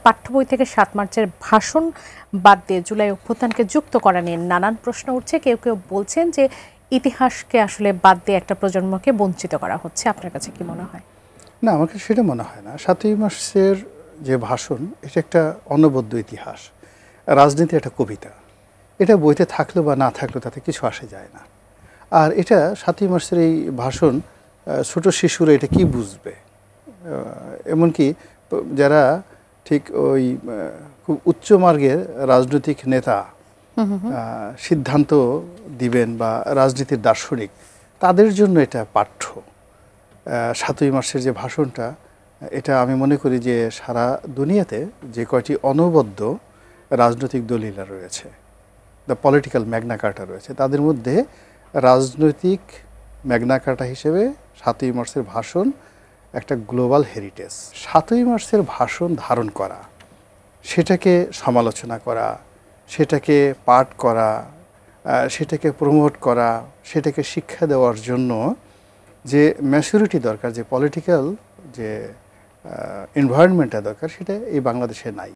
পাঠ্য বই থেকে ৭ মার্চের ভাষণ বাদ দিয়ে জুলাই অভ্যুত্থানকে যুক্ত করা নিয়ে নানান প্রশ্ন উঠছে। কেউ কেউ বলছেন যে ইতিহাসকে আসলে বাদ দিয়ে একটা প্রজন্মকে বঞ্চিত করা হচ্ছে। আপনার কাছে কি মনে হয়? না, আমাকে সেটা মনে হয় না। ৭ই মার্চের যে ভাষণ, এটা একটা অনবদ্য ইতিহাস। রাজনীতি একটা কবিতা। এটা বইতে থাকলেও বা না থাকলেও তাতে কিছু আসে যায় না। আর এটা ৭ই মার্চের এই ভাষণ ছোট শিশুরা এটা কি বুঝবে? এমনকি যারা ঠিক ওই খুব উচ্চ মার্গের রাজনৈতিক নেতা সিদ্ধান্ত দিবেন বা রাজনীতির দার্শনিক, তাদের জন্য এটা পাঠ্য। ৭ই মার্চের যে ভাষণটা, এটা আমি মনে করি যে সারা দুনিয়াতে যে কয়টি অনবদ্য রাজনৈতিক দলিলা রয়েছে, দ্য পলিটিক্যাল ম্যাগনা কার্টা রয়েছে, তাদের মধ্যে রাজনৈতিক ম্যাগনা কার্টা হিসেবে ৭ই মার্চের ভাষণ একটা গ্লোবাল হেরিটেজ। ৭ই মার্চের ভাষণ ধারণ করা, সেটাকে সমালোচনা করা, সেটাকে পাঠ করা, সেটাকে প্রমোট করা, সেটাকে শিক্ষা দেওয়ার জন্য যে ম্যাচুরিটি দরকার, যে পলিটিক্যাল যে এনভায়রনমেন্টটা দরকার, সেটা এই বাংলাদেশে নাই।